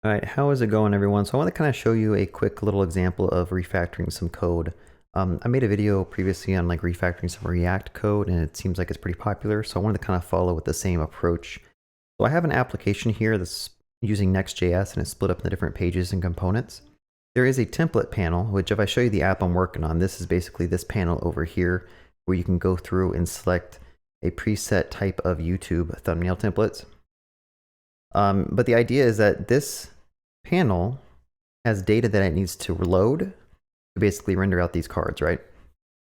All right, how is it going, everyone? So I want to kind of show you a quick little example of refactoring some code. I made a video previously on like refactoring some React code, and it seems like it's pretty popular. So I wanted to kind of follow with the same approach. So I have an application here that's using next.js, and it's split up into different pages and components. There is a template panel, which if I show you the app I'm working on, this is basically this panel over here, where you can go through and select a preset type of YouTube thumbnail templates. But the idea is that this panel has data that it needs to load to basically render out these cards, right?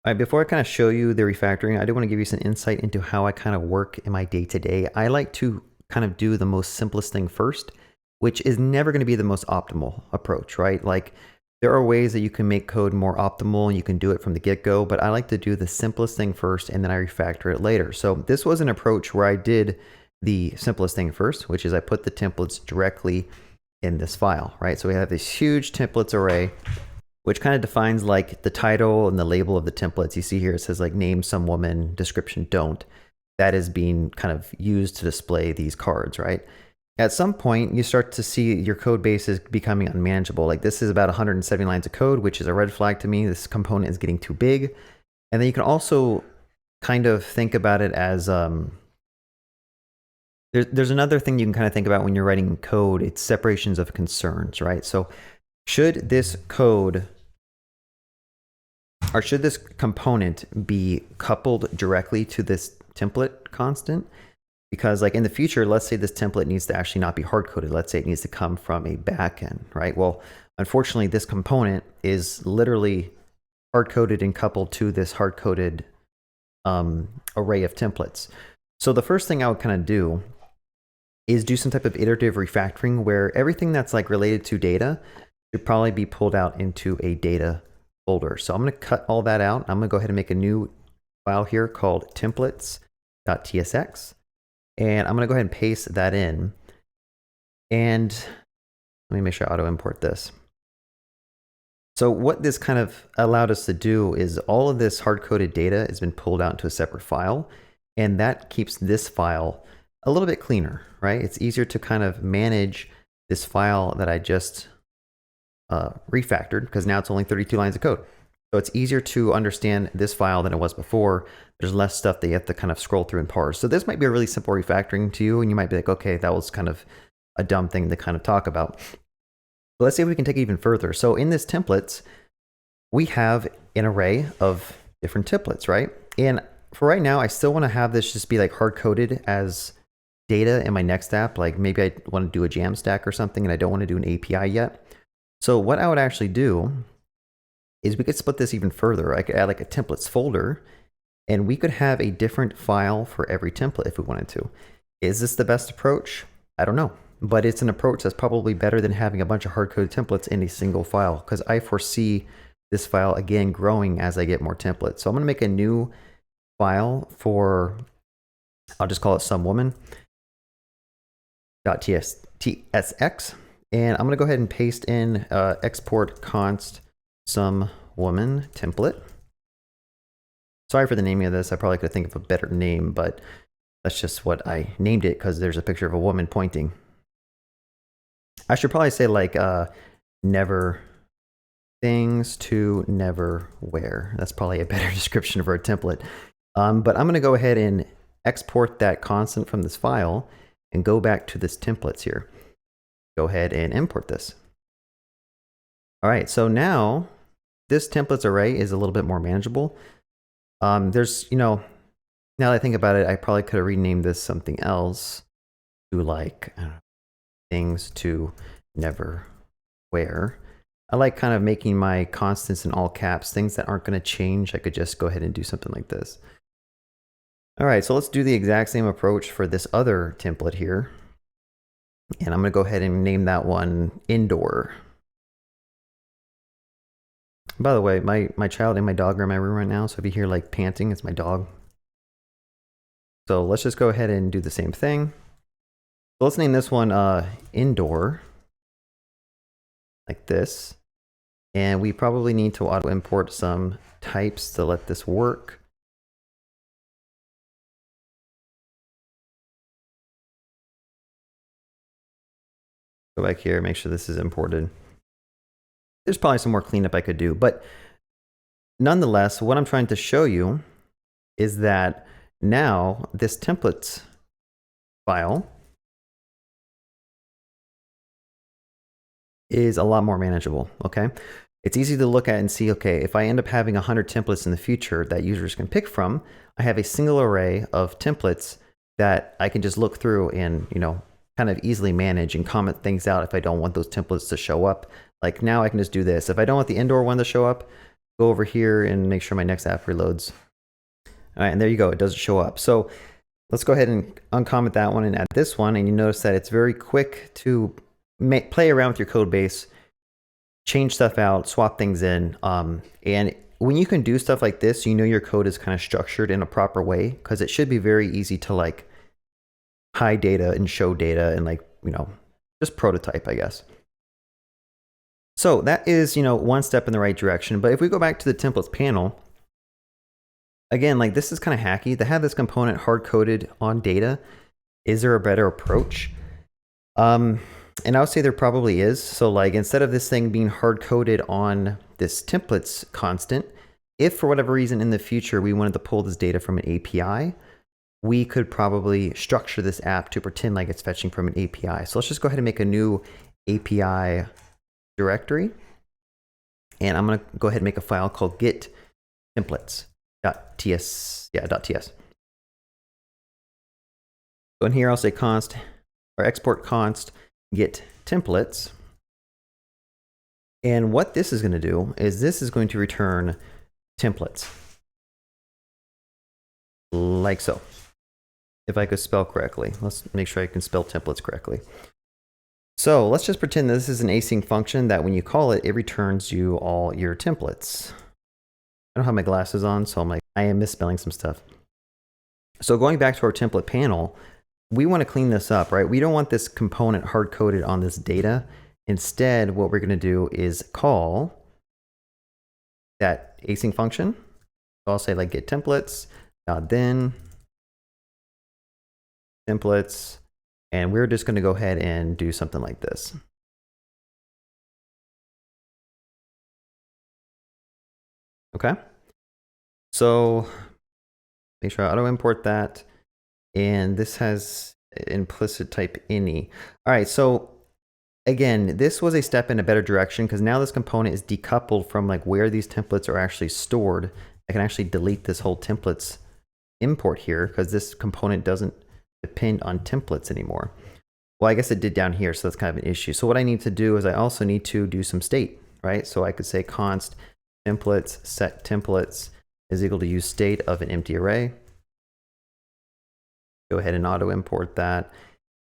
All right, before I kind of show you the refactoring, I do want to give you some insight into how I kind of work in my day-to-day. I like to kind of do the most simplest thing first, which is never going to be the most optimal approach, right? Like there are ways that you can make code more optimal and you can do it from the get-go, but I like to do the simplest thing first and then I refactor it later. So this was an approach where I did the simplest thing first, which is I put the templates directly in this file, right? So we have this huge templates array, which kind of defines like the title and the label of the templates. You see here, it says like name some woman, description don't. That is being kind of used to display these cards, right? At some point, you start to see your code base is becoming unmanageable. Like this is about 170 lines of code, which is a red flag to me. This component is getting too big. And then you can also kind of think about it as, there's another thing you can kind of think about when you're writing code. It's separations of concerns, right? So should this code, or should this component be coupled directly to this template constant? Because like in the future, let's say this template needs to actually not be hard-coded. Let's say it needs to come from a backend, right? Well, unfortunately, this component is literally hard-coded and coupled to this hard-coded array of templates. So the first thing I would kind of do is do some type of iterative refactoring where everything that's like related to data should probably be pulled out into a data folder. So I'm going to cut all that out. I'm going to go ahead and make a new file here called templates.tsx. And I'm going to go ahead and paste that in. And let me make sure I auto import this. So what this kind of allowed us to do is all of this hard-coded data has been pulled out into a separate file. And that keeps this file a little bit cleaner, right? It's easier to kind of manage this file that I just refactored, because now it's only 32 lines of code. So it's easier to understand this file than it was before. There's less stuff that you have to kind of scroll through and parse. So this might be a really simple refactoring to you, and you might be like, okay, that was kind of a dumb thing to kind of talk about. But let's see if we can take it even further. So in this templates, we have an array of different templates, right? And for right now, I still want to have this just be like hard-coded as data in my next app. Like maybe I want to do a Jamstack or something and I don't want to do an API yet. So what I would actually do is we could split this even further. I could add like a templates folder and we could have a different file for every template if we wanted to. Is this the best approach? I don't know, but it's an approach that's probably better than having a bunch of hard-coded templates in a single file, because I foresee this file again growing as I get more templates. So I'm going to make a new file for, I'll just call it some woman.tsx. And I'm going to go ahead and paste in export const some woman template. Sorry for the naming of this. I probably could think of a better name, but that's just what I named it because there's a picture of a woman pointing. I should probably say like never things to never wear. That's probably a better description of our template. But I'm going to go ahead and export that constant from this file and go back to this templates here. Go ahead and import this. All right, so now this templates array is a little bit more manageable. There's, now that I think about it, I probably could have renamed this something else to like, I don't know, things to never wear. I like kind of making my constants in all caps, things that aren't going to change. I could just go ahead and do something like this. All right, so let's do the exact same approach for this other template here. And I'm going to go ahead and name that one indoor. By the way, my child and my dog are in my room right now, so if you hear like panting, it's my dog. So let's just go ahead and do the same thing. So let's name this one indoor, like this. And we probably need to auto import some types to let this work. Go back here, make sure this is imported. There's probably some more cleanup I could do, but nonetheless, what I'm trying to show you is that now this templates file is a lot more manageable, okay? It's easy to look at and see, okay, if I end up having 100 templates in the future that users can pick from, I have a single array of templates that I can just look through and, you know, kind of easily manage and comment things out if I don't want those templates to show up. Like now I can just do this. If I don't want the indoor one to show up, go over here and make sure my next app reloads. All right, and there you go, it doesn't show up. So let's go ahead and uncomment that one and add this one, and you notice that it's very quick to play around with your code base, change stuff out, swap things in. And when you can do stuff like this, you know your code is kind of structured in a proper way, because it should be very easy to like hide data and show data and like, you know, just prototype, I guess. So that is, you know, one step in the right direction. But if we go back to the templates panel, again, like this is kind of hacky. To have this component hard-coded on data, is there a better approach? And I would say there probably is. So like instead of this thing being hard-coded on this templates constant, if for whatever reason in the future we wanted to pull this data from an API, we could probably structure this app to pretend like it's fetching from an API. So let's just go ahead and make a new API directory. And I'm going to go ahead and make a file called get templates.ts. Yeah, .ts. So in here, I'll say const or export const get templates. And what this is going to do is this is going to return templates. Like so. If I could spell correctly. Let's make sure I can spell templates correctly. So let's just pretend that this is an async function that when you call it, it returns you all your templates. I don't have my glasses on, so I am misspelling some stuff. So going back to our template panel, we want to clean this up, right? We don't want this component hard-coded on this data. Instead, what we're going to do is call that async function. So I'll say like get templates, then templates, and we're just going to go ahead and do something like this. Okay. So make sure I auto import that. And this has implicit type any. All right. So again, this was a step in a better direction because now this component is decoupled from like where these templates are actually stored. I can actually delete this whole templates import here because this component doesn't depend on templates anymore. Well, I guess it did down here, so that's kind of an issue. So what I need to do is I also need to do some state, right? So I could say const templates set templates is equal to use state of an empty array. Go ahead and auto import that.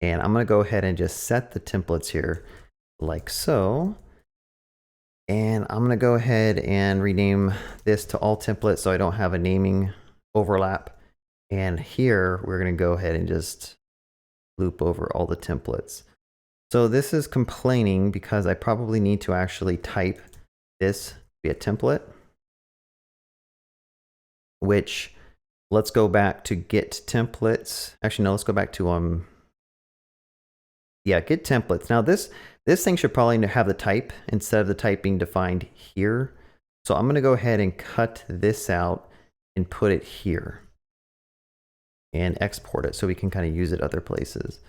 And I'm going to go ahead and just set the templates here like so. And I'm going to go ahead and rename this to all templates so I don't have a naming overlap. And here we're going to go ahead and just loop over all the templates. So this is complaining because I probably need to actually type this to be a template, which let's go back to get templates. Actually, no, let's go back to get templates. Now this thing should probably have the type instead of the type being defined here. So I'm going to go ahead and cut this out and put it here and export it so we can kind of use it other places.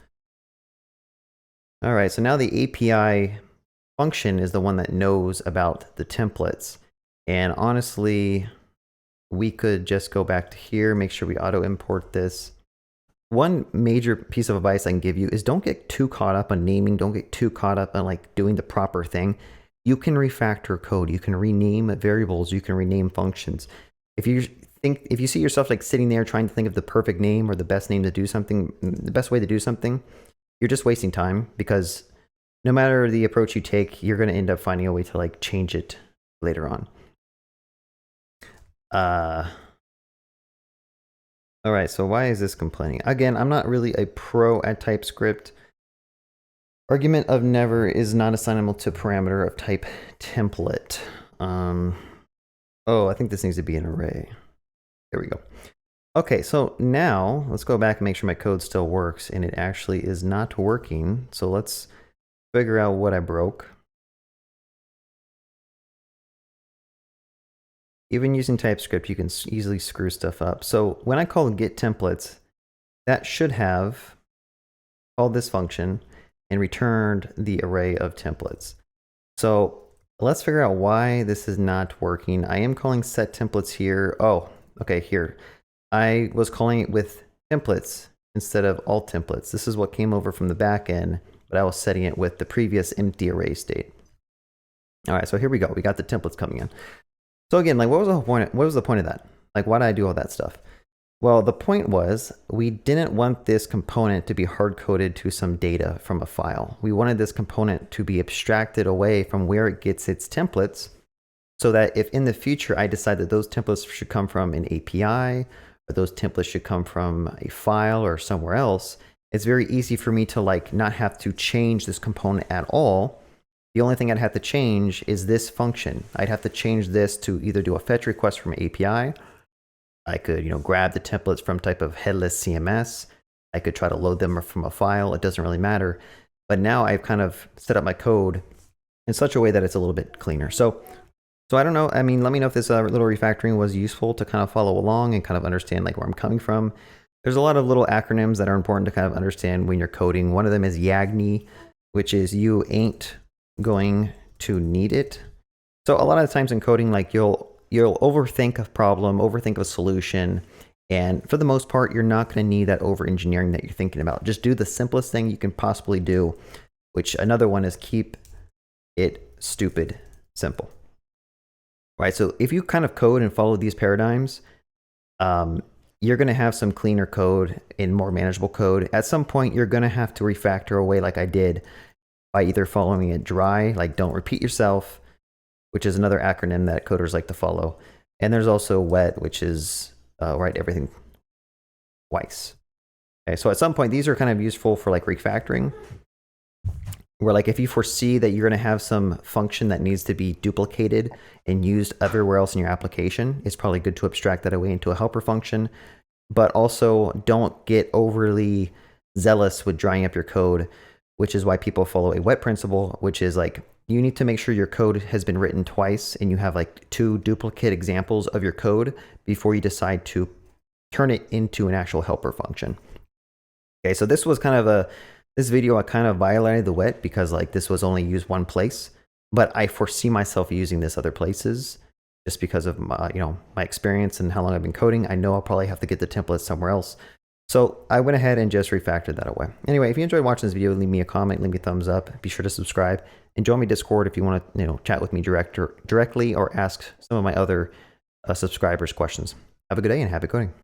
All right, so now the API function is the one that knows about the templates. And honestly, we could just go back to here, make sure we auto import this. One major piece of advice I can give you is don't get too caught up on naming. Don't get too caught up on like doing the proper thing. You can refactor code. You can rename variables. You can rename functions. If you see yourself like sitting there trying to think of the perfect name or the best name to do something, the best way to do something, you're just wasting time because no matter the approach you take, you're going to end up finding a way to like change it later on. All right, so why is this complaining? Again, I'm not really a pro at TypeScript. Argument of never is not assignable to parameter of type template. Oh, I think this needs to be an array. There we go. Okay, so now let's go back and make sure my code still works, and it actually is not working. So let's figure out what I broke. Even using TypeScript, you can easily screw stuff up. So when I call get templates, that should have called this function and returned the array of templates. So let's figure out why this is not working. I am calling set templates here. Oh, okay, here. I was calling it with templates instead of all templates. This is what came over from the back end, but I was setting it with the previous empty array state. All right, so here we go. We got the templates coming in. So again, like what was the point? What was the point of that? Like, why did I do all that stuff? Well, the point was we didn't want this component to be hard-coded to some data from a file. We wanted this component to be abstracted away from where it gets its templates, so that if in the future I decide that those templates should come from an API, or those templates should come from a file or somewhere else, it's very easy for me to like not have to change this component at all. The only thing I'd have to change is this function. I'd have to change this to either do a fetch request from API. I could, grab the templates from type of headless CMS. I could try to load them from a file. It doesn't really matter. But now I've kind of set up my code in such a way that it's a little bit cleaner. So I don't know. I mean, let me know if this little refactoring was useful to kind of follow along and kind of understand like where I'm coming from. There's a lot of little acronyms that are important to kind of understand when you're coding. One of them is yagni, which is you ain't going to need it. So a lot of times in coding, like you'll overthink a problem, overthink a solution, and for the most part, you're not going to need that over engineering that you're thinking about. Just do the simplest thing you can possibly do, which another one is keep it stupid simple. Right? So if you kind of code and follow these paradigms, you're going to have some cleaner code and more manageable code. At some point, you're going to have to refactor away like I did by either following it dry, like don't repeat yourself, which is another acronym that coders like to follow. And there's also wet, which is write everything twice. Okay, so at some point, these are kind of useful for like refactoring, where like if you foresee that you're going to have some function that needs to be duplicated and used everywhere else in your application, it's probably good to abstract that away into a helper function. But also don't get overly zealous with drying up your code, which is why people follow a wet principle, which is like you need to make sure your code has been written twice and you have like 2 duplicate examples of your code before you decide to turn it into an actual helper function. Okay, so this was kind of this video I kind of violated the wet because like this was only used one place, but I foresee myself using this other places just because of my, my experience and how long I've been coding. I know I'll probably have to get the templates somewhere else. So I went ahead and just refactored that away. Anyway, if you enjoyed watching this video, leave me a comment, leave me a thumbs up. Be sure to subscribe and join me Discord if you want to chat with me directly or ask some of my other subscribers questions. Have a good day and happy coding.